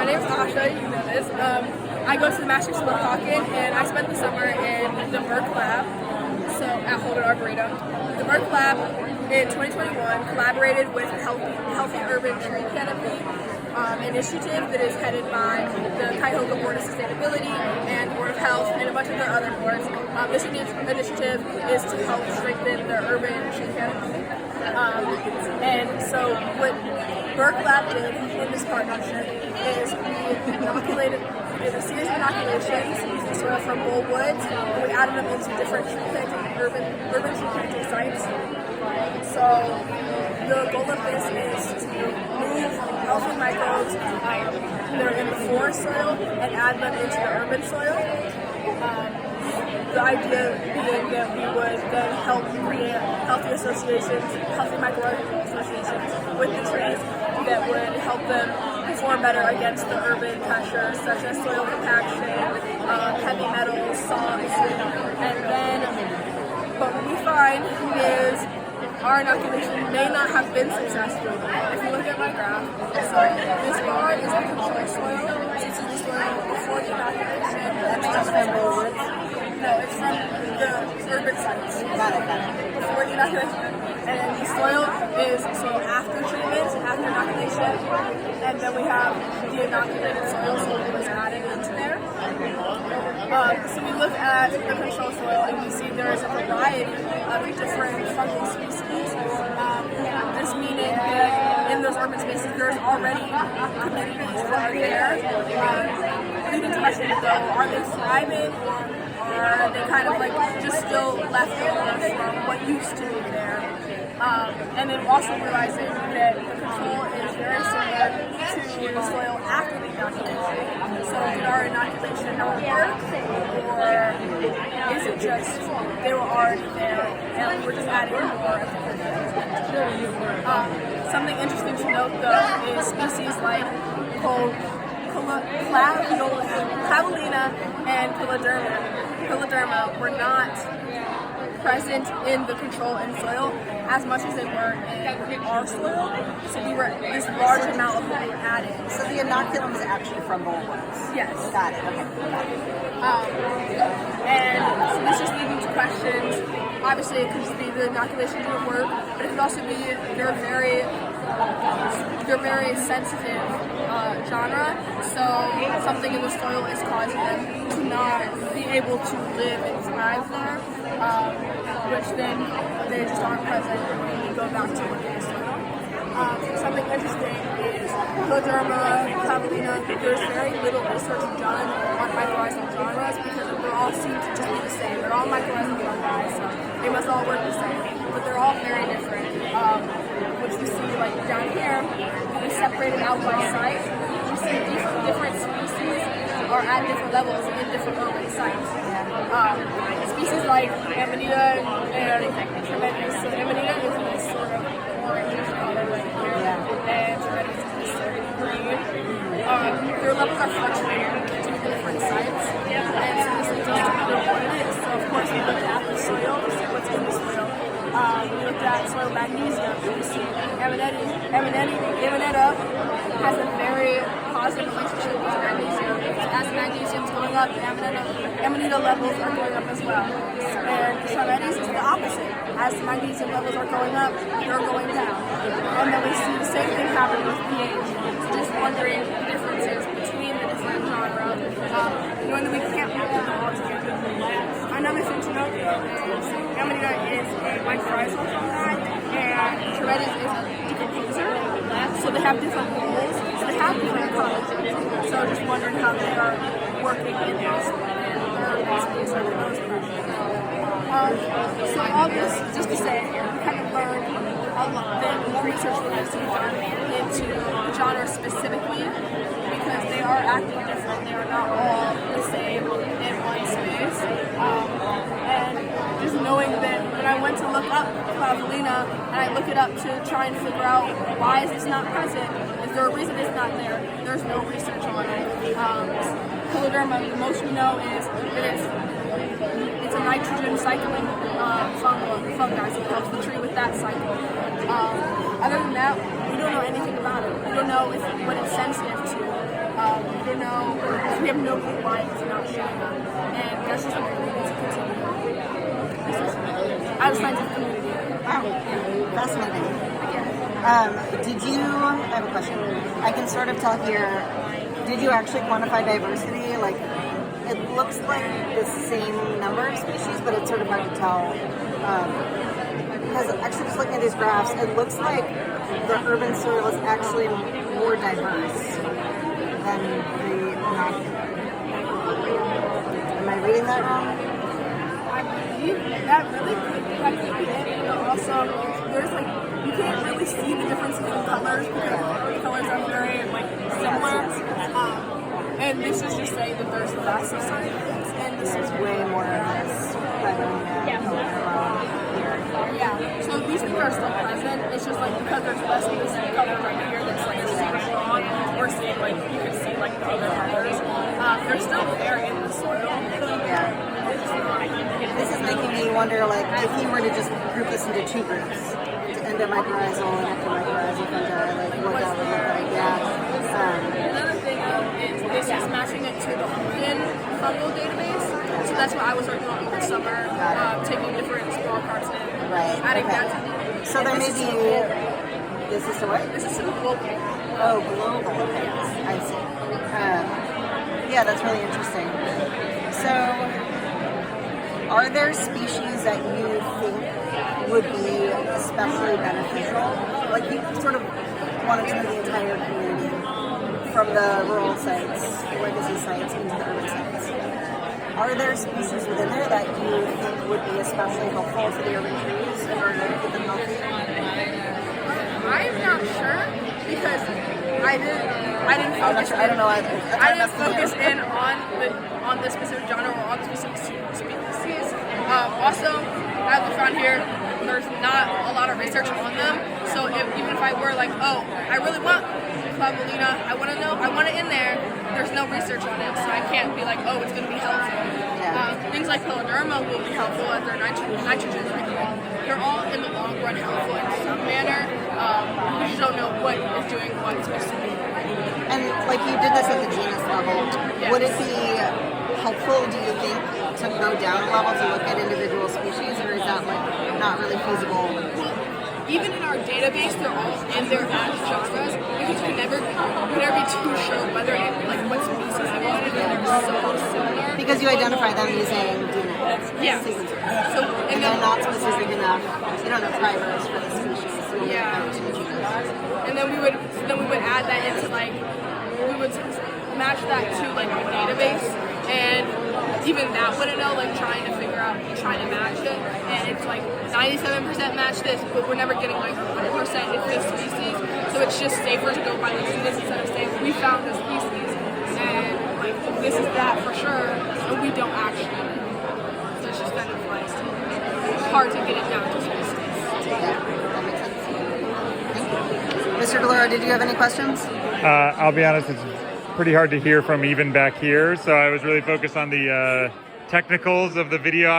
my name is Asha, you know this. I go to the Master School of Hawken, and I spent the summer in the Merck Lab, so at Holden Arboretum. The Merck Lab in 2021 collaborated with Healthy Urban Tree Canopy initiative that is headed by the Cuyahoga Board of Sustainability and Board of Health and a bunch of their other boards. This initiative is to help strengthen the urban tree canopy. And so what Merck Lab did in this partnership is we did a series of inoculations using soil from Bull Woods, and we added them into different tree planting, urban tree planting sites. So the goal of this is to move healthy microbes that are in the forest soil and add them into the urban soil. The idea being that we would then help create healthy associations, healthy microorganism associations with the trees that would help them perform better against the urban pressures such as soil compaction, heavy metals, salts, and then what we find is our inoculation may not have been successful. If you look at my graph, so this bar is the control soil. This is the soil before the inoculation. That's from Bull Woods? No, it's from the urban sites. Got it. Before the inoculation. And then the soil is soil after treatment, after inoculation. And then we have the inoculated soil, so it was added into there. So we look at the control soil and we see there is a variety of different fungal species. This meaning that in those urban spaces there's already communities that are there. Leading to question though, are they thriving or are they kind of like just still leftovers from what used to be there? And then also realizing that the control is very similar to the soil after the inoculation. So did our inoculation not work, or is it just they were already there and we're just adding more? Something interesting to note though is species like Clavulina and Piloderma were not present in the control in soil as much as they were in our soil. So we were this large amount of being added. So the inoculum is actually from Bull Woods? Yes. Got it. Okay. Got it. And so this just leading to questions. Obviously, it could just be the inoculation didn't work, but it could also be they're very sensitive genre. So something in the soil is causing them to not be able to live and thrive there, which then they just aren't present when you go back to looking at the soil. Something interesting is Piloderma, Clavulina, there's very little research done on mycorrhizal genres because they all seem to just be the same. They're all mycorrhizal fungi, so they must all work the same, but they're all very different, which we see like down here, we separated out by site. We see different species are at different levels in different urban sites. Species like Amanita and Tremendous. So Amanita is this sort of orangish color right here, and Tremendous is this sort of green. Their levels are fluctuating between different sites, and so this leads us to know what it is. So of course we look at the soil to see what's in the soil. We looked at soil magnesium. We see Amanita has a very positive relationship with magnesium. As magnesium is going up, Amanita levels are going up as well. And Charmettes is the opposite. As the magnesium levels are going up, they're going down. And then we see the same thing happen with pH. So just wondering the differences between the different genres, knowing that we can't put them all together. Another thing to note though is Amanita is a mycorrhizal fungi and Charmettes is a decomposer. So they have different roles, so they have different ecologies. So just wondering how they are working in those space under those pressures. So all this, just to say, we kind of learned a lot that more research needs to be done into the genre specifically because they are acting different. They are not all the same in one space. And just knowing that when I went to look up Clavulina and I look it up to try and figure out why is this not present, is there a reason it's not there? There's no research on it. Piloderma, the most we know is that it's a nitrogen cycling fungi, so it helps the tree with that cycle. Other than that, we don't know anything about it. We don't know what it's sensitive to. We don't know. We have no clue why it's not showing up, and that's just something we need to continue. As a scientific community. Wow, fascinating. Did you, I have a question. I can sort of tell here, did you actually quantify diversity? Like, it looks like the same number of species, but it's sort of hard to tell. Because actually just looking at these graphs, it looks like the urban soil is actually more diverse than the not. Am I reading that wrong? That really could be it, but also there's like you can't really see the differences in colors because the colors are very like similar. And this is just saying that there's less of certain things, and this is Way more of this. yeah. So these things are still present. It's just like because there's less of this color right here that's like super strong, or see like you can see like the other colors. They're still there in the soil. Yeah. This is making me wonder, like, if you were to just group this into two groups, endomycorrhizal and ectomycorrhizal fungi, like what that would look like, yeah. Another thing is this is matching it to the open fungal database. So that's what I was working on over summer, taking different small parts in, adding that to the. So there may be. This is to what? This is to the global. Oh, global. Okay, I see. Yeah, that's really interesting. So, are there species that you think would be especially beneficial? Like you sort of wanted to move the entire community from the rural sites, legacy sites, into the urban sites. Are there species within there that you think would be especially helpful to the urban trees in order to keep them healthy? I'm not sure because I didn't focus. I don't know. I didn't focus in on the specific genre or on the specific species. Also, as we found here, there's not a lot of research on them. So even if I were like, oh, I really want Clavulina, I want it in there. There's no research on it, so I can't be like, oh, it's going to be helpful. Things like Polyderma will be helpful as their nitrogen recall. They're all in the long run helpful in some manner. We just don't know what is doing what specifically. And like you did this at the genus level, would it be helpful, do you think, to go down a level to look at individual species, or is that like not really feasible? Even in our database, they're all in their as genres because you can never be too sure whether it like what species they are. They're so similar. Because you identify them using DNA. Yeah. Sequences. So and they're not specific enough. You don't have primers for the species. So you yeah. And then we would add that into like we would match that to like a database, and even that wouldn't know, like trying to match it, and it's like 97% match this, but we're never getting like 100% if this species, so it's just safer to go by this instead of saying we found this species, and like this is that for sure, and we don't actually know. So it's just kind of like hard to get it down to species. Yeah, that makes sense. Thank you. Mr. Delora, did you have any questions? I'll be honest, it's pretty hard to hear from even back here, so I was really focused on the technicals of the video.